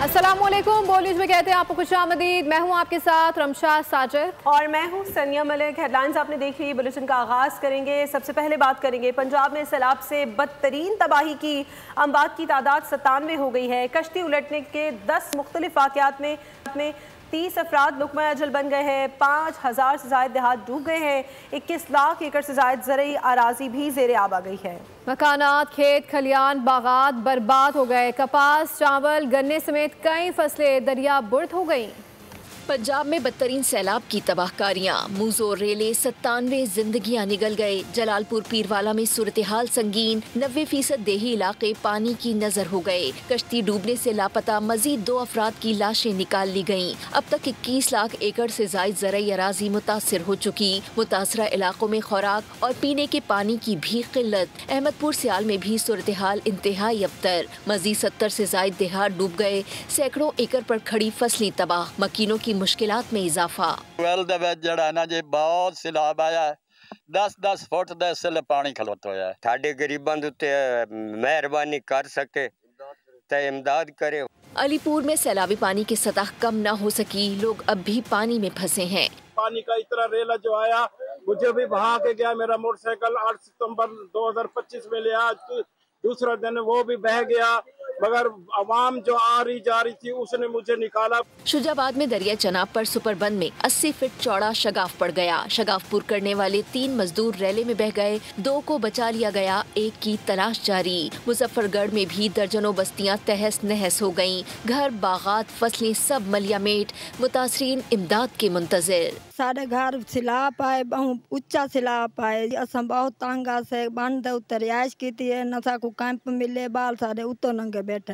अस्सलामुअलैकुम, बोल न्यूज़ में कहते हैं आपको खुशामदीद। मैं हूं आपके साथ रमशा साजिद और मैं हूं सनिया मलिक। हेडलाइंस आपने देख ली, बुलेटिन का आगाज़ करेंगे। सबसे पहले बात करेंगे पंजाब में सैलाब से बदतरीन तबाही की। अमवात की तादाद 97 हो गई है। कश्ती उलटने के 10 मुख्तलिफ वाक़यात में 30 अफराद लुकमा अजल बन गए हैं। 5000 से ज़ायद देहात डूब गए हैं। 21 लाख एकड़ से ज़ायद ज़रई आराजी भी ज़ेरे आब आ गई है। मकानात, खेत खलियान, बागात बर्बाद हो गए। कपास, चावल, गन्ने समेत कई फसलें दरिया बुर्द हो गईं। पंजाब में बदतरीन सैलाब की तबाहकारियां, मूजो रेले 97 जिंदगियां निगल गए। जलालपुर पीरवाला में सूरत हाल संगीन, 90% देही इलाके पानी की नजर हो गए। कश्ती डूबने से लापता मजीद 2 अफराद की लाशें निकाल ली गयीं। अब तक 21 लाख एकड़ से जायद ज़रई अराजी मुतासर हो चुकी। मुतासरा इलाकों में खुराक और पीने के पानी की भी किल्लत। अहमदपुर सियाल में भी सूरत हाल इंतहाई अबतर, मजीद 70 से जायद देहात डूब गए। सैकड़ों एकड़ पर खड़ी फसलें तबाह, मकीनों की मुश्किलात में इजाफा। बहुत सैलाब आया है, 10-10 फुट दे सिले पानी खलोता है। साडे गरीबां दे उत्ते मेहरबानी कर सके ते इमदाद करे। अलीपुर में सैलाबी पानी की सतह कम न हो सकी, लोग अब भी पानी में फंसे हैं। पानी का इतना रेला जो आया मुझे भी बहा के गया। मेरा मोटरसाइकिल 8 सितंबर 2025 में लिया, दूसरा दिन वो भी बह गया, मगर अवाम जो आ रही जा रही थी उसने मुझे निकाला। शुजाबाद में दरिया चनाब पर सुपरबंद में 80 फीट चौड़ा शगाफ पड़ गया। शगाफ करने वाले 3 मजदूर रैले में बह गए, 2 को बचा लिया गया, 1 की तलाश जारी। मुजफ्फरगढ़ में भी दर्जनों बस्तियां तहस नहस हो गयीं। घर, बागात, फसलें सब मलियामेट। मुतासरीन इमदाद के मुंतजिर। साढ़े घर सिलाब आए, बहुत उच्चा सिलाब आए। असं बहुत तंग से बंद रिहाइश की नशा को कैंप मिले, बाल सारे उतो नंगे बैठे।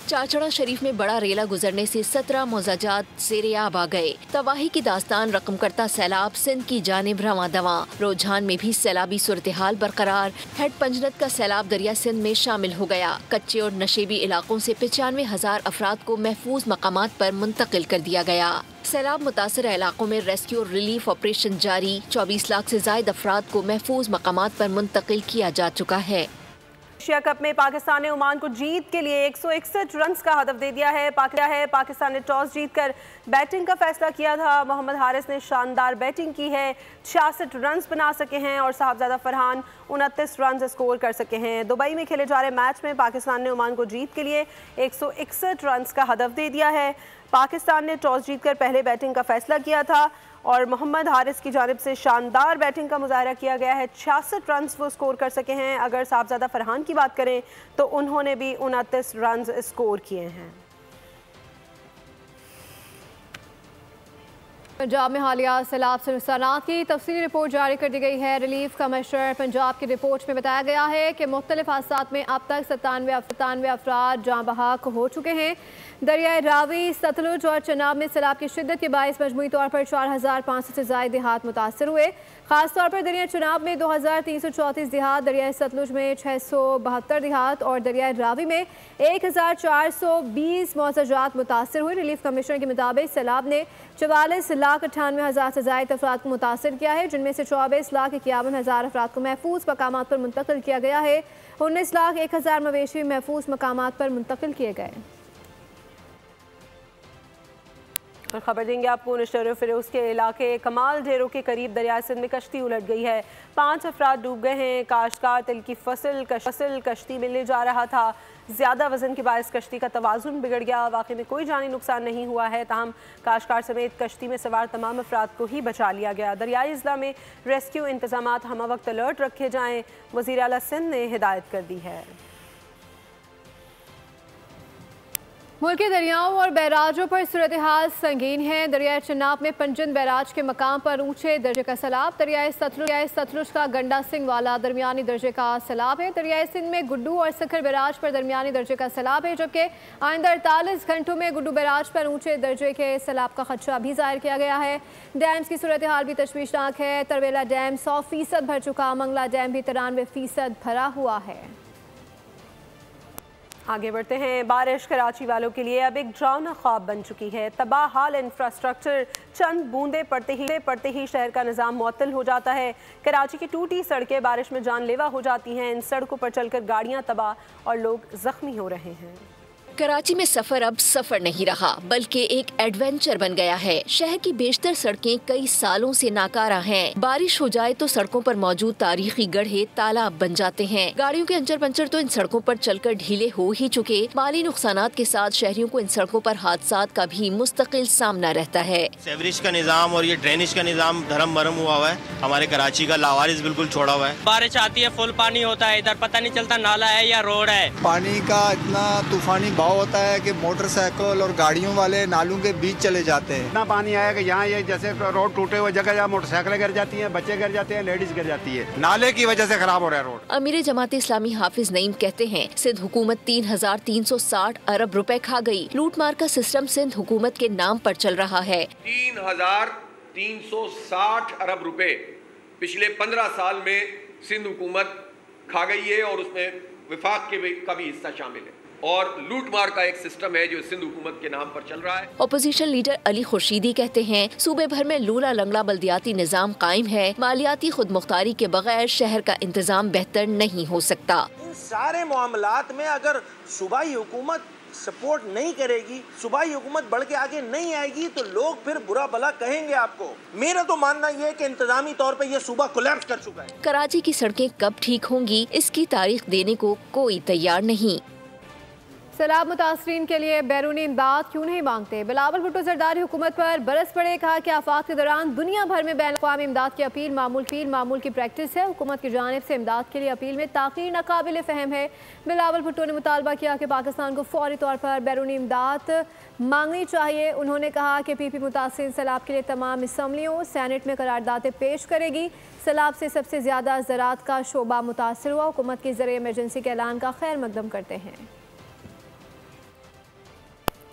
चाचड़ा शरीफ में बड़ा रेला गुजरने से 17 मोजाजात ज़ेरे आब आ गए। तबाही की दास्तान रकम करता सैलाब सिंध की जानिब रवां दवां। रोजान में भी सैलाबी सूरत हाल बरकरार। हेड पंजनत का सैलाब दरिया सिंध में शामिल हो गया। कच्चे और नशेबी इलाकों से 95,000 अफराद को महफूज मकामात पर मुंतकिल कर दिया गया। सैलाब मुतासर इलाकों में रेस्क्यू और रिलीफ ऑपरेशन जारी। 24 लाख से ज्यादा अफराद को महफूज मकामात पर मुंतकिल किया जा चुका है। एशिया कप में पाकिस्तान ने ओमान को जीत के लिए 161 रन का हदफ दे दिया है। पाकिस्तान ने टॉस जीतकर बैटिंग का फैसला किया था। मोहम्मद हारिस ने शानदार बैटिंग की है, 66 रन बना सके हैं और साहबजादा फरहान 29 रन स्कोर कर सके हैं। दुबई में खेले जा रहे मैच में पाकिस्तान ने ओमान को जीत के लिए 161 रन का हदफ दे दिया है। पाकिस्तान ने टॉस जीतकर पहले बैटिंग का फैसला किया था और मोहम्मद हारिस की जानिब से शानदार बैटिंग का मुजाहरा किया गया है। 66 रन वो स्कोर कर सके हैं। अगर साहबजादा फरहान की बात करें तो उन्होंने भी 29 रन स्कोर किए हैं। पंजाब में हालिया सैलाब से नुकसानात की तफसीली रिपोर्ट जारी कर दी गई है। रिलीफ कमिश्नर पंजाब की रिपोर्ट में बताया गया है कि मुख्तलिफ हादसात में अब तक 97 अफराद जाँ बहक हो चुके हैं। दरियाए रावी, सतलुज और चनाब में सैलाब की शिद्दत के बायस मजमूई तौर पर 4500 से ज़ायद देहात मुतासर हुए। खासतौर पर दरिया चनाब में 2334 देहात, दरिया सतलुज में 672 देहात और दरिया रावी में 1420 मौजाजात मुतासर हुए। रिलीफ कमिश्नर के मुताबिक सैलाब ने 44,98,000 से ज़ायद अफराद को मुतासर किया है, जिनमें से 24,51,000 अफराद को महफूज मकामात पर मुंतकिल किया गया है। 19,01,000 मवेशी महफूज मकामात पर मुंतकिल किए गए। और खबर देंगे आपको नशर फिरोज के इलाके कमाल ढेरों के करीब दरिया सिंध में कश्ती उलट गई है। 5 अफराद डूब गए हैं। काश्तकार तिल की फसल कश्ती में ले जा रहा था। ज़्यादा वजन के बायस कश्ती का तवाज़ुन बिगड़ गया। वाक़े में कोई जानी नुकसान नहीं हुआ है, ताहम काश्तकार समेत कश्ती में सवार तमाम अफराद को ही बचा लिया गया। दरियाई अज़ला में रेस्क्यू इंतजामात हमा वक्त अलर्ट रखे जाएँ, वज़ीर आला सिंध ने हिदायत कर दी है। मुल्क के दरियाओं और बैराजों पर सूरत हाल संगीन है। दरियाए चनाब में पंजन बैराज के मकाम पर ऊंचे दर्जे का सैलाब। दरियाए सतलुज का गंडा सिंह वाला दरमियानी दर्जे का सैलाब है। दरियाए सिंध में गुड्डू और सखर बैराज पर दरमियानी दर्जे का सैलाब है, जबकि आइंदा 48 घंटों में गुड्डू बैराज पर ऊंचे दर्जे के सैलाब का खदशा भी जाहिर किया गया है। डैम्स की सूरत हाल भी तशवीशनाक है। तरवेला डैम 100% भर चुका, मंगला डैम भी 93% भरा हुआ है। आगे बढ़ते हैं। बारिश कराची वालों के लिए अब एक ड्रावना ख्वाब बन चुकी है। तबाह हाल इंफ्रास्ट्रक्चर, चंद बूंदे पड़ते ही शहर का निज़ाम मुअत्तल हो जाता है। कराची की टूटी सड़कें बारिश में जानलेवा हो जाती हैं। इन सड़कों पर चलकर गाड़ियां तबाह और लोग जख्मी हो रहे हैं। कराची में सफर अब सफर नहीं रहा बल्कि एक एडवेंचर बन गया है। शहर की बेशतर सड़कें कई सालों से नाकारा हैं। बारिश हो जाए तो सड़कों पर मौजूद तारीखी गड्ढे तालाब बन जाते हैं। गाड़ियों के अंचर पंचर तो इन सड़कों पर चलकर ढीले हो ही चुके। माली नुकसानात के साथ शहरियों को इन सड़कों पर हादसात का भी मुस्तकिल सामना रहता है। सेवरेज का निज़ाम और ये ड्रेनेज का निज़ाम धर्म भरम हुआ हुआ है। हमारे कराची का लावारिस बिल्कुल छोड़ा हुआ है। बारिश आती है फुल पानी होता है, इधर पता नहीं चलता नाला है या रोड है। पानी का इतना तूफानी बहाव होता है कि मोटरसाइकिल और गाड़ियों वाले नालों के बीच चले जाते हैं। इतना पानी आया कि यहाँ ये जैसे रोड टूटे हुए जगह जहाँ मोटरसाइकिलें गिर जाती हैं, बच्चे गिर जाते हैं, लेडीज गिर जाती है, नाले की वजह से खराब हो रहा है रोड। अमीर जमात इस्लामी हाफिज नईम कहते हैं सिंध हुकूमत 3,360 अरब रुपए खा गई। लूटमार का सिस्टम सिंध हुकूमत के नाम पर चल रहा है। 3,360 अरब रुपए पिछले 15 साल में सिंध हुकूमत खा गई है और उसमें विफाक का भी हिस्सा शामिल है और लूटमार का एक सिस्टम है जो सिंध हुकूमत के नाम पर चल रहा है। ऑपोजिशन लीडर अली खुर्शीदी कहते हैं सूबे भर में लूला लंगड़ा बल्दियाती निजाम कायम है। मालियाती खुद मुख्तारी के बगैर शहर का इंतजाम बेहतर नहीं हो सकता। इन सारे मामलात में अगर सूबाई हुकूमत सपोर्ट नहीं करेगी, सूबाई हुकूमत बढ़ के आगे नहीं आएगी तो लोग फिर बुरा भला कहेंगे आपको। मेरा तो मानना यह है कि इंतजामी तौर पे ये सूबा कोलैप्स कर चुका है। कराची की सड़कें कब ठीक होंगी इसकी तारीख देने को कोई तैयार नहीं। सैलाब मुतासरीन के लिए बैरूनी इमदाद क्यों नहीं मांगते? बिलावल भुट्टो जरदारी हुकूमत पर बरस पड़े। कहा कि आफात के दौरान दुनिया भर में बैन-अक़वामी इमदाद की अपील मामूल की प्रैक्टिस है। हुकूमत की जानिब से इमदाद के लिए अपील में ताख़ीर नाकाबिल फ़हम है। बिलावल भुट्टो ने मुतालबा किया कि पाकिस्तान को फौरी तौर पर बैरूनी इमदाद मांगनी चाहिए। उन्होंने कहा कि PP मुतासिर सैलाब के लिए तमाम असम्बलियों सेनेट में करारदादें पेश करेगी। सैलाब से सबसे ज़्यादा ज़राअत का शोबा मुतासर हुआ। हुकूमत की ज़रिए इमरजेंसी के ऐलान का खैर मकदम करते हैं।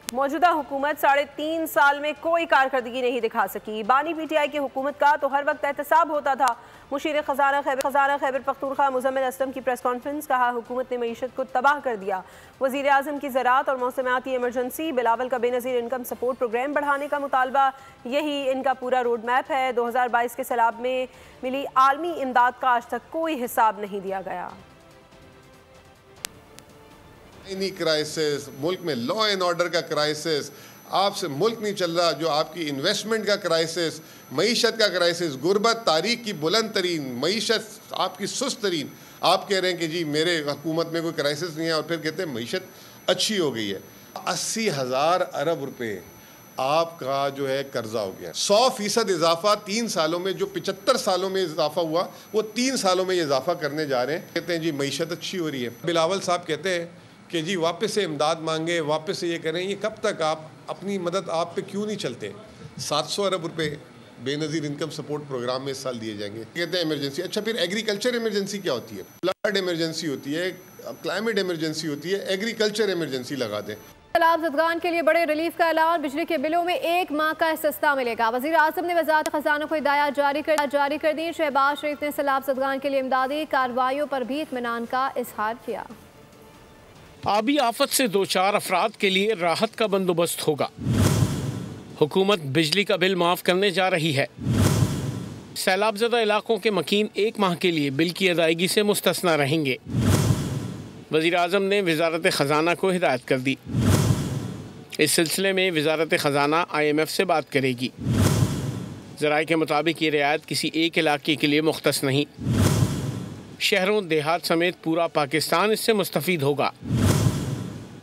मौजूदा हुकूमत 3.5 साल में कोई कारकर्दगी नहीं दिखा सकी। बानी PTI की हुकूमत का तो हर वक्त एहतसाब होता था। मुशीर खजाना खैबर पख्तूनख्वा मुज़म्मिल असलम की प्रेस कॉन्फ्रेंस। कहा हुकूमत ने मईशत को तबाह कर दिया। वज़ीर आज़म की ज़राअत और मौसमियाती इमरजेंसी। बिलावल का बेनज़ीर इनकम सपोर्ट प्रोग्राम बढ़ाने का मुतालबा, यही इनका पूरा रोड मैप है। 2022 के सैलाब में मिली आलमी इमदाद का आज तक कोई हिसाब नहीं दिया गया। क्राइसिस, मुल्क में लॉ एंड ऑर्डर का क्राइसिस, आपसे मुल्क नहीं चल रहा, जो आपकी इन्वेस्टमेंट का क्राइसिस, मईशत का क्राइसिस, गुर्बत तारीख की बुलंद तरीन मईशत आपकी सुस्त तरीन। आप कह रहे हैं कि जी मेरे हुकूमत में कोई क्राइसिस नहीं है और फिर कहते हैं मईशत अच्छी हो गई है। 80,000 अरब रुपए आपका जो है कर्जा हो गया। 100% इजाफा 3 सालों में, जो 75 सालों में इजाफा हुआ वो 3 सालों में इजाफा करने जा रहे हैं। कहते हैं जी मईशत अच्छी हो रही है। बिलावल साहब कहते हैं कि जी वापस से इमदाद मांगे, वापस से ये करें। ये कब तक आप अपनी मदद आप पे क्यों नहीं चलते? 700 अरब रुपए बेनज़ीर इनकम सपोर्ट प्रोग्राम में इस साल दिए जाएंगे। कहते हैं इमरजेंसी। अच्छा, फिर एग्रीकल्चर इमरजेंसी क्या होती है? फ्लड इमरजेंसी होती है, क्लाइमेट इमरजेंसी होती है, एग्रीकल्चर इमरजेंसी लगा दें। सैलाब ज़दगान के लिए बड़े रिलीफ का ऐलान। बिजली के बिलों में 1 माह का सस्ता मिलेगा। वज़ीर आज़म ने वज़ारत ख़ज़ाना को हिदायत जारी कर दी। शहबाज शरीफ ने सैलाब ज़दगान के लिए इमदादी कार्रवाइयों पर भी इत्मीनान का इजहार किया। आबी आफत से 2-4 अफराद के लिए राहत का बंदोबस्त होगा। हुकूमत बिजली का बिल माफ़ करने जा रही है। सैलाबज़दा इलाकों के मकीन 1 माह के लिए बिल की अदायगी से मुस्तस्ना रहेंगे। वज़ीर आज़म ने वज़ारत ख़ज़ाना को हिदायत कर दी। इस सिलसिले में वज़ारत ख़ज़ाना IMF से बात करेगी। ज़राए के मुताबिक ये रियायत किसी एक इलाके के लिए मुख्तस नहीं, शहरों देहात समेत पूरा पाकिस्तान इससे मुस्तफ़ीद होगा।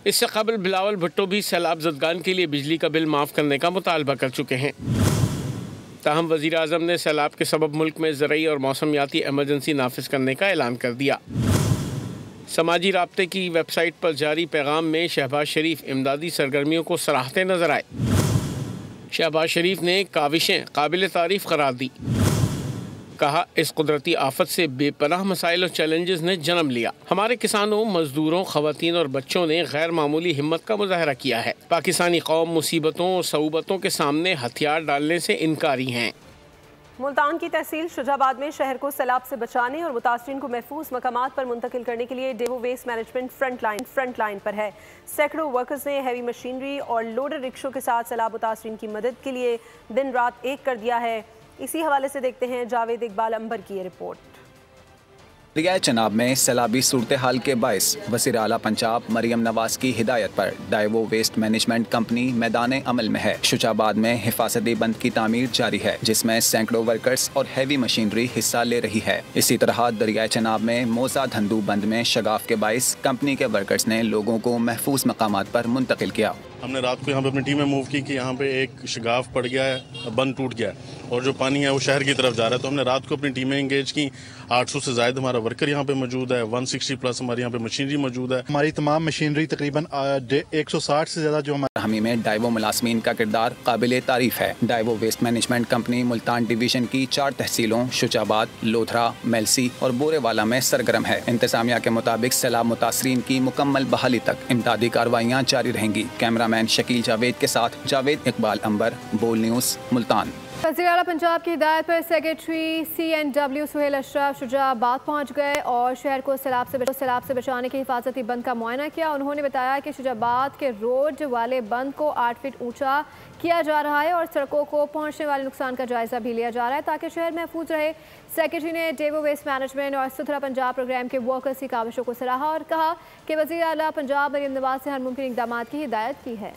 इससे कबल बिलावल भुट्टो भी सैलाब ज़दगान के लिए बिजली का बिल माफ़ करने का मुतालबा कर चुके हैं। ताहम वज़ीर आज़म ने सैलाब के सबब मुल्क में ज़रई और मौसमियाती एमरजेंसी नाफिज करने का ऐलान कर दिया। समाजी राब्ते की वेबसाइट पर जारी पैगाम में शहबाज शरीफ इमदादी सरगर्मियों को सराहते नजर आए। शहबाज शरीफ ने काविशें काबिल तारीफ़ करार दी। कहा इस कुदरती आफत से बेपनाह मसाइल और चैलेंजेस ने जन्म लिया। हमारे किसानों, मजदूरों, खवातीन और बच्चों ने गैर मामूली हिम्मत का मुजाहरा किया है। पाकिस्तानी कौम मुसीबतों और सऊबतों के सामने हथियार डालने से इनकारी हैं। मुल्तान की तहसील शुजाबाद में शहर को सैलाब से बचाने और मुतासरीन को महफूज मकामात पर मुंतकिल करने के लिए Daewoo waste management front line पर है। सैकड़ों वर्कर्स ने हैवी मशीनरी और लोडर रिक्शों के साथ सैलाब मुतासरीन की मदद के लिए दिन रात एक कर दिया है। इसी हवाले से देखते हैं जावेद इकबाल अंबर की ये रिपोर्ट। दरियाए चनाब में सैलाबी सूरत हाल के बायस वज़ीर आला पंजाब मरियम नवाज की हिदायत पर डाइवो वेस्ट मैनेजमेंट कंपनी मैदान अमल में है। शुजाबाद में हिफाजती बंद की तामीर जारी है, जिसमें सैकड़ों वर्कर्स और हैवी मशीनरी हिस्सा ले रही है। इसी तरह दरियाए चनाब में मोजा धंधू बंद में शगाफ के बायस कंपनी के वर्कर्स ने लोगों को महफूज मकामात पर मुंतकिल किया। हमने रात को यहाँ पे अपनी टीमें मूव की कि यहाँ पे एक शगाफ पड़ गया है, बंद टूट गया है और जो पानी है वो शहर की तरफ जा रहा है। तो हमने रात को अपनी टीमें इंगेज की। 800 से ज़ायद हमारा वर्कर यहाँ पे मौजूद है, 160 प्लस हमारे यहाँ पे मशीनरी मौजूद है। हमारी तमाम मशीनरी तकरीबन 160 से ज़्यादा जो हमी में डाइवो मुलाजमीन का किरदार काबिल तारीफ है। Daewoo waste management company Multan division की 4 तहसीलों शुजाबाद, लोधरा, मेलसी और बोरेवाला में सरगर्म है। इंतजामिया के मुताबिक सैलाब मुतासरीन की मुकम्मल बहाली तक इमदादी कार्रवाइयाँ जारी रहेंगी। कैमरामैन शकील जावेद के साथ जावेद इकबाल अंबर, बोल न्यूज़, मुल्तान। वज़ीर आला पंजाब की हिदायत पर सेक्रेटरी CNW सुहेल अशरफ शुजाबाद पहुँच गए और शहर को सैलाब से बचाने के हिफाजती बंद का मुआयना किया। उन्होंने बताया कि शुजाबाद के रोड वाले बंद को 8 फीट ऊंचा किया जा रहा है और सड़कों को पहुंचने वाले नुकसान का जायजा भी लिया जा रहा है ताकि शहर महफूज रहे। सेक्रेटरी ने डाइवो वेस्ट मैनेजमेंट और सुथरा पंजाब प्रोग्राम के वर्कर्स की काविशों को सराहा और कहा कि वज़ीर आला पंजाब मरियम नवाज से हर मुमकिन इक़दाम की हिदायत की है।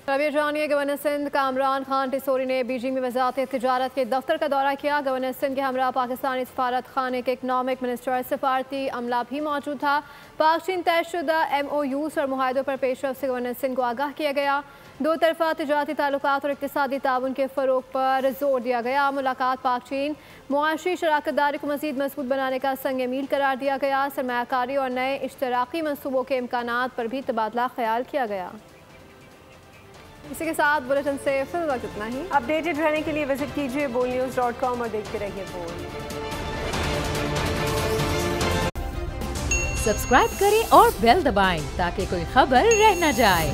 रवि जानिए गवर्नर सिंध कामरान खान टिसोरी ने बीजिंग में वज़ारत तिजारत के दफ्तर का दौरा किया। गवर्नर सिंध के हमरा पाकिस्तानी सफारत खाने के इकनॉमिक मिनिस्टर सफारती अमला भी मौजूद था। पाक चीन तयशुदा MOUs और मुआहदों पर पेशरफ से गवर्नर सिंध को आगाह किया गया। दो तरफा तिजारती ताल्लुकात और इक़्तिसादी ताउन के फ़रोग़ पर जोर दिया गया। मुलाकात पाक चीन मुआशी शराकतदारी को मज़ीद मजबूत बनाने का संग मील करार दिया गया। सरमायाकारी और नए इश्तराकी मनसूबों के इम्कानात पर भी तबादला ख्याल किया गया। इसी के साथ बुलेटिन से फिर वक्त इतना ही। अपडेटेड रहने के लिए विजिट कीजिए bolnews.com और देखते रहिए बोल। सब्सक्राइब करें और बेल दबाएं ताकि कोई खबर रह न जाए।